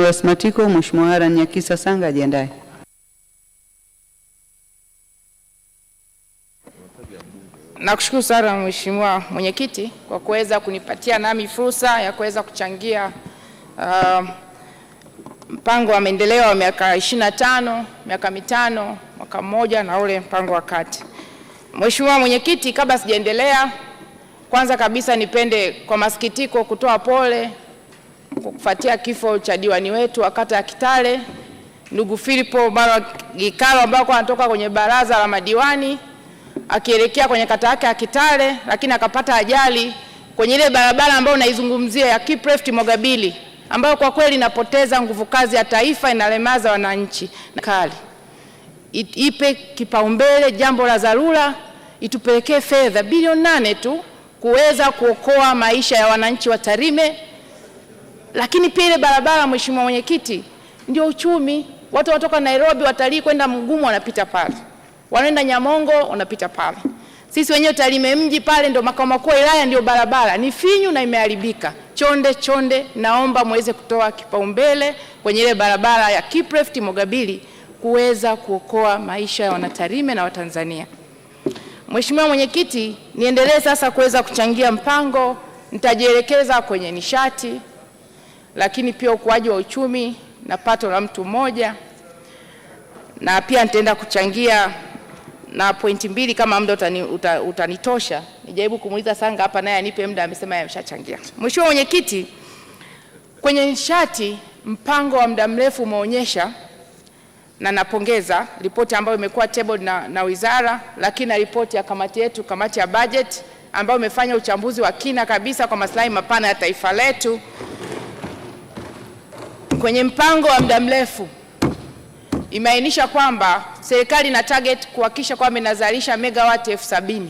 Wasmatiko, Mheshimiwa Haran Nyakisa Sanga ajiandae. Nakushukuru sana Mheshimiwa Mwenyekiti kwa kuweza kunipatia nami fursa ya kuweza kuchangia mpango wa maendeleo wa miaka 25, miaka mitano, mwaka mmoja na ule mpango wa kati. Mheshimiwa Mwenyekiti, kabla sijaendelea, kwanza kabisa nipende kwa masikitiko kutoa pole kufuatia kifo cha diwani wetu wa kata ya Kitale, ndugu Philipo Barwa Gikalo, ambao anatoka kwenye baraza la madiwani akielekea kwenye kata yake ya Kitale, lakini akapata ajali kwenye ile barabara ambayo naizungumzia ya Kipreft Mogabili, ambayo kwa kweli inapoteza nguvu kazi ya taifa, inalemaza wananchi. Kali ipe kipaumbele jambo la dharura, itupelekee fedha bilioni 8 tu kuweza kuokoa maisha ya wananchi wa Tarime. Lakini pia ile barabara, Mheshimiwa Mwenyekiti, ndio uchumi. Watu watoka Nairobi, watalii kwenda Mgumu wanapita pale, wanaenda Nyamongo wanapita pale. Sisi wenyewe Tarime mji pale ndio makao makuu ya wilaya, ndio barabara ni finyu na imeharibika. Chonde naomba muweze kutoa kipaumbele kwenye ile barabara ya Kipreft Mogabili kuweza kuokoa maisha ya wanatarime na Watanzania. Mheshimiwa Mwenyekiti, niendelee sasa kuweza kuchangia mpango. Nitajielekeza kwenye nishati, lakini pia ukuaji wa uchumi na pato la mtu mmoja, na pia nitaenda kuchangia na pointi mbili kama muda utanitosha. Nijaribu kumuuliza Sanga hapa naye anipe muda, amesema ameshachangia. Mheshimiwa Mwenyekiti, kwenye nishati mpango wa muda mrefu umeonyesha, na napongeza ripoti ambayo imekuwa tabled na wizara, lakini na ripoti ya kamati yetu, kamati ya budget, ambayo imefanya uchambuzi wa kina kabisa kwa maslahi mapana ya taifa letu. Kwenye mpango wa muda mrefu imeainisha kwamba serikali ina target kuhakikisha kwamba inazalisha megawati 70,000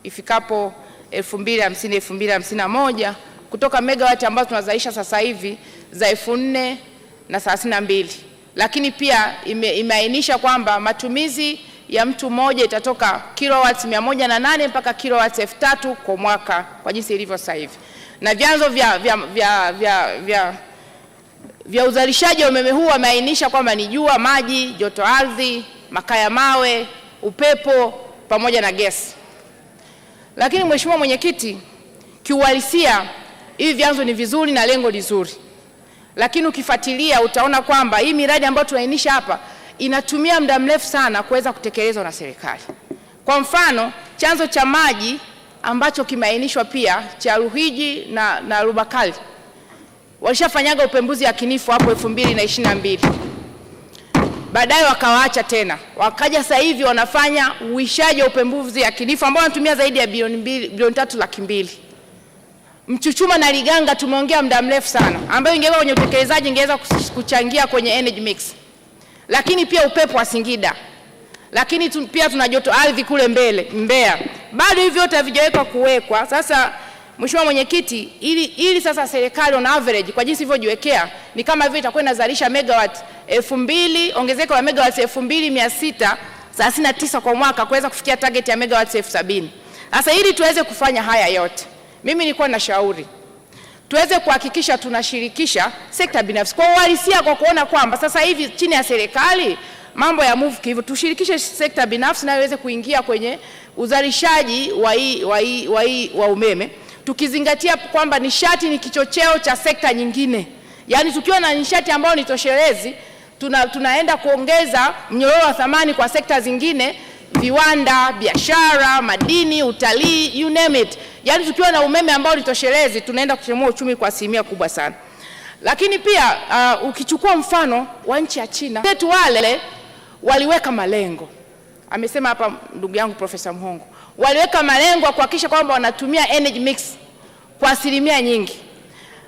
ifikapo 2050-2051 kutoka megawati ambazo tunazalisha sasa hivi za 4,032. Lakini pia imeainisha kwamba matumizi ya mtu mmoja itatoka kilowatts 108 mpaka kilowatts 3,000 kwa mwaka kwa jinsi ilivyo sasa hivi. Na vyanzo vya uzalishaji wa umeme huu wameainisha kwamba ni jua, maji, joto ardhi, makaa ya mawe, upepo pamoja na gesi. Lakini Mheshimiwa Mwenyekiti, kiuhalisia hivi vyanzo ni vizuri na lengo lizuri, lakini ukifuatilia utaona kwamba hii miradi ambayo tunaainisha hapa inatumia muda mrefu sana kuweza kutekelezwa na serikali. Kwa mfano, chanzo cha maji ambacho kimeainishwa pia cha Ruhiji na Rubakali walishafanyaga upembuzi yakinifu hapo 2022. Baadaye wakawaacha tena. Wakaja sasa hivi wanafanya uishaji wa upembuzi yakinifu ambao wanatumia zaidi ya bilioni 3,200,000. Mchuchuma na Liganga tumeongea muda mrefu sana, ambayo ingeweza kwenye utekelezaji ingeweza kuchangia kwenye energy mix. Lakini pia upepo wa Singida. Lakini pia tuna joto ardhi kule Mbeya. Bado hivyo yote havijawekwa kuwekwa. Sasa Mheshimiwa Mwenyekiti, ili sasa serikali on average kwa jinsi ilivyojiwekea ni kama vile itakuwa inazalisha megawatt 2,000, ongezeko la megawatt 2,639 kwa mwaka kuweza kufikia target ya megawatt 70,000. Sasa ili tuweze kufanya haya yote, mimi nilikuwa na shauri tuweze kuhakikisha tunashirikisha sekta binafsi kwa uhalisia, kwa kuona kwamba sasa hivi chini ya serikali mambo ya move hivyo, tushirikishe sekta binafsi na iweze kuingia kwenye uzalishaji wa umeme, tukizingatia kwamba nishati ni kichocheo cha sekta nyingine. Yaani tukiwa na nishati ambayo ni toshelezi, tunaenda kuongeza mnyororo wa thamani kwa sekta zingine, viwanda, biashara, madini, utalii, you name it. Yaani tukiwa na umeme ambao ni toshelezi, tunaenda kuchemua uchumi kwa asilimia kubwa sana. Lakini pia ukichukua mfano wa nchi ya China, wetu wale waliweka malengo. Amesema hapa ndugu yangu Profesa Mhongo, waliweka malengo ya kuhakikisha kwamba wanatumia energy mix kwa asilimia nyingi,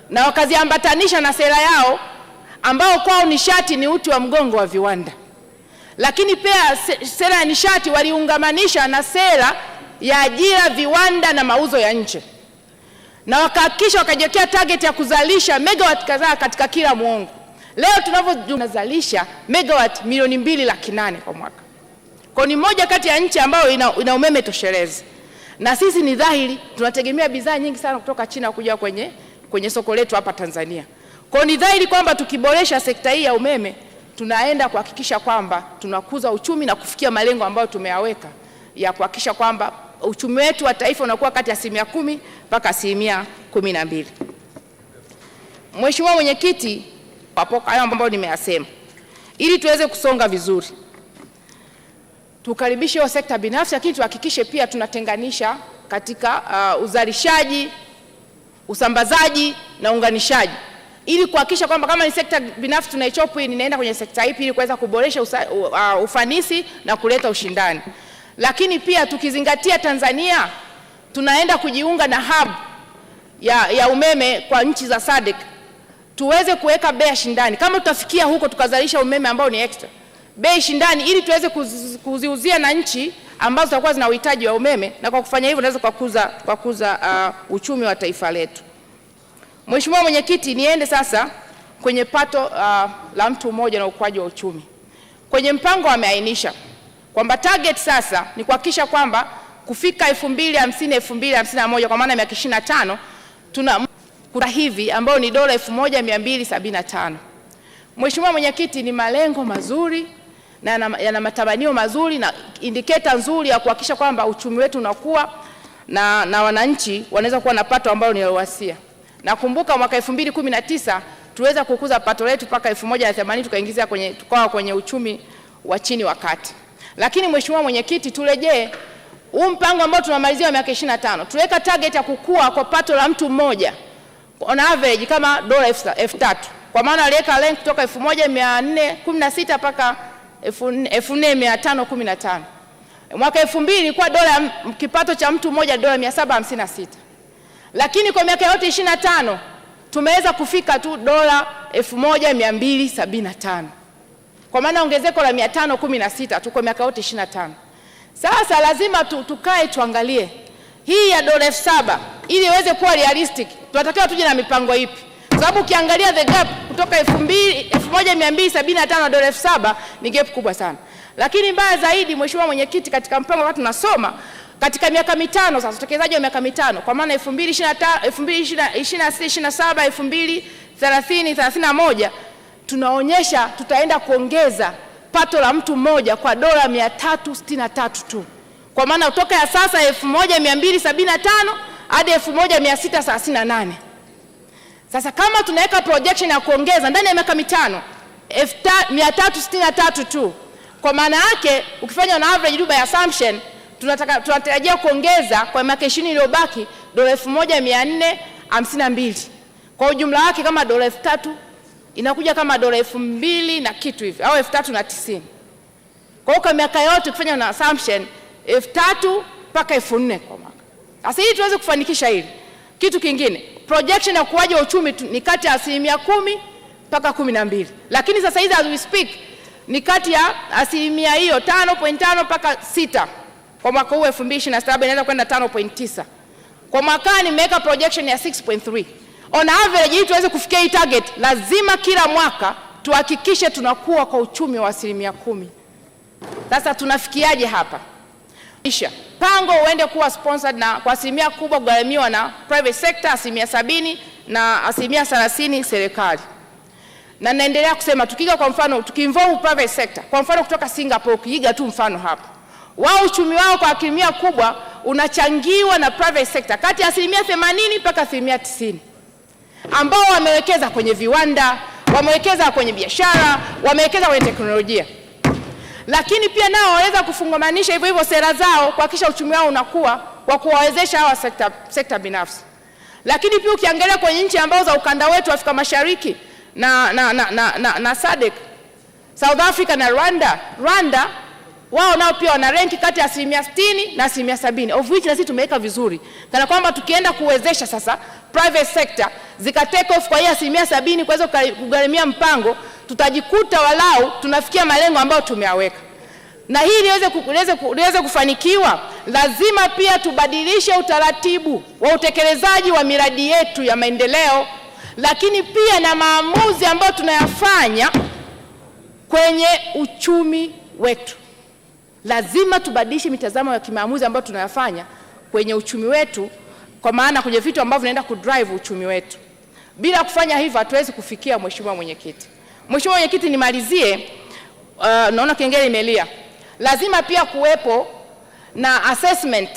na wakaziambatanisha na sera yao ambao kwao nishati ni uti wa mgongo wa viwanda. Lakini pia sera ya nishati waliungamanisha na sera ya ajira, viwanda na mauzo ya nje, na wakahakikisha wakajiwekea target ya kuzalisha megawatt kadhaa katika kila muongo. Leo tunazalisha megawatt milioni 2,800,000 kwa mwaka. Kwa ni moja kati ya nchi ambayo ina umeme toshelezi. Na sisi ni dhahiri tunategemea bidhaa nyingi sana kutoka China kuja kwenye soko letu hapa Tanzania. Kwa ni dhahiri kwamba tukiboresha sekta hii ya umeme tunaenda kuhakikisha kwamba tunakuza uchumi na kufikia malengo ambayo tumeyaweka ya kuhakikisha kwamba uchumi wetu wa taifa unakuwa kati ya 10% mpaka 12%. Mheshimiwa Mwenyekiti, hapo hayo ambayo nimeyasema, ili tuweze kusonga vizuri, tukaribishe hiyo sekta binafsi, lakini tuhakikishe pia tunatenganisha katika uzalishaji, usambazaji na unganishaji, ili kuhakikisha kwamba kama ni sekta binafsi tunaichopu inaenda kwenye sekta ipi ili kuweza kuboresha ufanisi na kuleta ushindani. Lakini pia tukizingatia Tanzania tunaenda kujiunga na hub ya umeme kwa nchi za SADC, tuweze kuweka bei shindani. Kama tutafikia huko tukazalisha umeme ambao ni extra, bei shindani, ili tuweze kuziuzia na nchi ambazo zitakuwa zina uhitaji wa umeme, na kwa kufanya hivyo tunaweza kukuza uchumi wa taifa letu. Mheshimiwa Mwenyekiti, niende sasa kwenye pato la mtu mmoja na ukuaji wa uchumi. Kwenye mpango wameainisha kwamba target sasa ni kuhakikisha kwamba kufika 2050-2051 kwa maana ya miaka 25 tuna hivi ambao ni dola 1275. Mheshimiwa Mwenyekiti, ni malengo mazuri na yana matamanio mazuri na indicator nzuri ya kuhakikisha kwamba uchumi wetu unakuwa na wananchi wanaweza kuwa na pato ambalo ni wasia. Nakumbuka mwaka 2019 tuweza kukuza pato letu mpaka 1080 tukawa kwenye uchumi wa chini wa kati. Lakini Mheshimiwa Mwenyekiti, turejee huu mpango ambao tunamalizia miaka 25. Tuweka target ya kukua kwa pato la mtu mmoja on average kama dola 3000. Kwa maana aliweka lengo kutoka 1416 mpaka 4515. Mwaka 2000 ilikuwa dola kipato cha mtu mmoja dola 756. Lakini kwa miaka yote 25 tumeweza kufika tu dola 1275. Kwa maana ongezeko la 516 tu kwa miaka yote 25. Sasa lazima tukae tuangalie hii ya dola 7000 ili iweze kuwa realistic. Tunatakiwa tuje na mipango ipi? Kwa sababu ukiangalia the gap kutoka 1275 na dola 7000 ni gap kubwa sana. Lakini mbaya zaidi, Mheshimiwa Mwenyekiti, katika mpango wakati tunasoma katika miaka mitano sasa, utekelezaji wa miaka mitano kwa maana 2025, 2026, 2027, 2030, tunaonyesha tutaenda kuongeza pato la mtu mmoja kwa dola 363 tu. Kwa maana kutoka ya sasa 1275 hadi 1638. Sasa kama tunaweka projection ya kuongeza ndani ya miaka mitano 363 tu, kwa maana yake ukifanya na average Dubai assumption tunatarajia kuongeza kwa miaka 20 iliyobaki dola 1452. Kwa ujumla wake kama dola 3000 inakuja kama dola 2000 na kitu hivi au 3090. Kwa miaka yote ukifanya na assumption 3000 mpaka 4000 kwa mwaka. Sasa hii tuweze kufanikisha hili. Kitu kingine, projection ya ukuaji wa uchumi ni kati ya 10% mpaka 12. Lakini sasa hizi as we speak ni kati ya asilimia hiyo 5.5 mpaka 6. Kwa mwaka huu 2027 inaweza kwenda 5.9. Kwa mwaka nimeweka projection ya 6.3. On average ili tuweze kufikia hii target lazima kila mwaka tuhakikishe tunakuwa kwa uchumi wa 10%. Sasa tunafikiaje hapa? Pango uende kuwa sponsored na kwa asilimia kubwa kugharimiwa na private sector 70% na 30% serikali. Na naendelea kusema tukiga kwa mfano tukiinvolve private sector, kwa mfano kutoka Singapore ukiiga tu mfano hapa, wao uchumi wao kwa asilimia kubwa unachangiwa na private sector kati ya 80% mpaka 90%, ambao wamewekeza kwenye viwanda, wamewekeza kwenye biashara, wamewekeza kwenye teknolojia. Lakini pia nao waweza kufungamanisha hivyo hivyo sera zao kuhakikisha uchumi wao unakuwa kwa kuwawezesha hawa sekta binafsi. Lakini pia ukiangalia kwenye nchi ambazo za ukanda wetu Afrika Mashariki na SADC, South Africa na Rwanda wao nao pia wana rank kati ya 60% na 70%, of which na sisi tumeweka vizuri. Kana kwamba tukienda kuwezesha sasa private sector zika take off kwa hiyo 70% kuweza kugharimia mpango, tutajikuta walau tunafikia malengo ambayo tumeyaweka. Na hii liweze kufanikiwa, lazima pia tubadilishe utaratibu wa utekelezaji wa miradi yetu ya maendeleo, lakini pia na maamuzi ambayo tunayafanya kwenye uchumi wetu. Lazima tubadilishe mitazamo ya kimaamuzi ambayo tunayafanya kwenye uchumi wetu, kwa maana kwenye vitu ambavyo vinaenda kudrive uchumi wetu. Bila kufanya hivyo hatuwezi kufikia. Mheshimiwa Mwenyekiti, Mheshimiwa Mwenyekiti, nimalizie. Naona kengele imelia. Lazima pia kuwepo na assessment,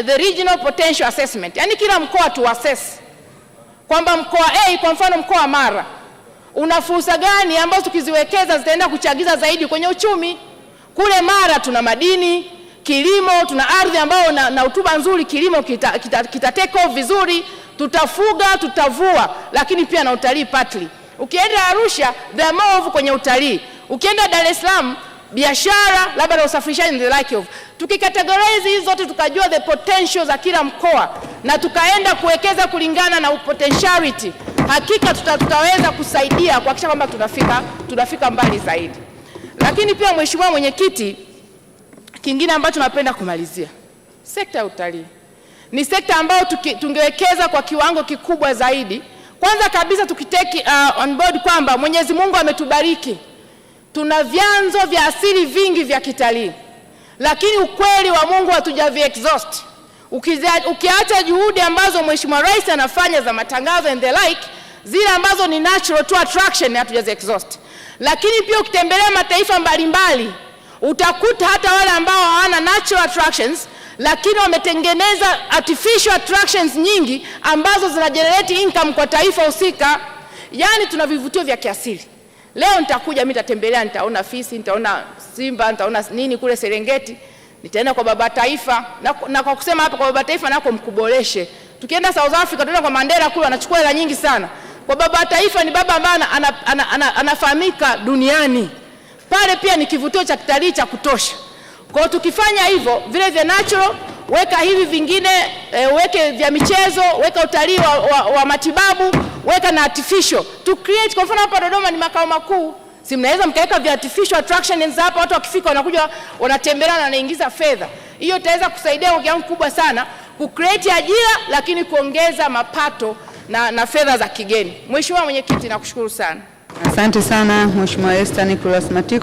the regional potential assessment, yani kila mkoa tu assess kwamba mkoa A, kwa mfano mkoa wa Mara, una fursa gani ambazo tukiziwekeza zitaenda kuchagiza zaidi kwenye uchumi. Kule Mara tuna madini, kilimo, tuna ardhi ambayo na rutuba nzuri, kilimo kita take off vizuri, tutafuga, tutavua, lakini pia na utalii partly. Ukienda Arusha, the move kwenye utalii. Ukienda Dar es Salaam, biashara, labda na usafirishaji and the like of. Tukikategorize hizo zote, tukajua the potential za kila mkoa na tukaenda kuwekeza kulingana na potentiality, hakika tutaweza kusaidia kuhakikisha kwamba tunafika mbali zaidi. Lakini pia Mheshimiwa Mwenyekiti, kingine ambacho napenda kumalizia, sekta ya utalii ni sekta ambayo tungewekeza kwa kiwango kikubwa zaidi. Kwanza kabisa tukiteki on board kwamba Mwenyezi Mungu ametubariki, tuna vyanzo vya asili vingi vya kitalii, lakini ukweli wa Mungu hatujavi exhaust. Ukiacha juhudi ambazo Mheshimiwa Rais anafanya za matangazo and the like, zile ambazo ni natural to attraction hatujazi exhaust. Lakini pia ukitembelea mataifa mbalimbali utakuta hata wale ambao hawana natural attractions, lakini wametengeneza artificial attractions nyingi ambazo zina generate income kwa taifa husika. Yani tuna vivutio vya kiasili. Leo nitakuja mimi nitatembelea, nitaona fisi, nitaona simba, nitaona nini kule Serengeti, nitaenda kwa baba taifa na kwa kusema hapa kwa baba taifa nako mkuboreshe. Tukienda South Africa tunaenda kwa Mandela kule anachukua hela nyingi sana. Kwa baba taifa ni baba ambaye anafahamika duniani. Pale pia ni kivutio cha kitalii cha kutosha. Kwa hiyo tukifanya hivyo, vile vya natural, weka hivi vingine, weke vya michezo, weka utalii wa matibabu, weka na artificial. To create, kwa mfano hapa Dodoma ni makao makuu, si mnaweza mkaweka vya artificial attractions hapa, watu wakifika wanakuja wanatembelea na wanaingiza fedha. Hiyo itaweza kusaidia kwa kiwango kubwa sana ku create ajira, lakini kuongeza mapato na fedha za kigeni. Mheshimiwa Mwenyekiti, nakushukuru sana. Asante sana Mheshimiwa Esther Nicholas Matiko.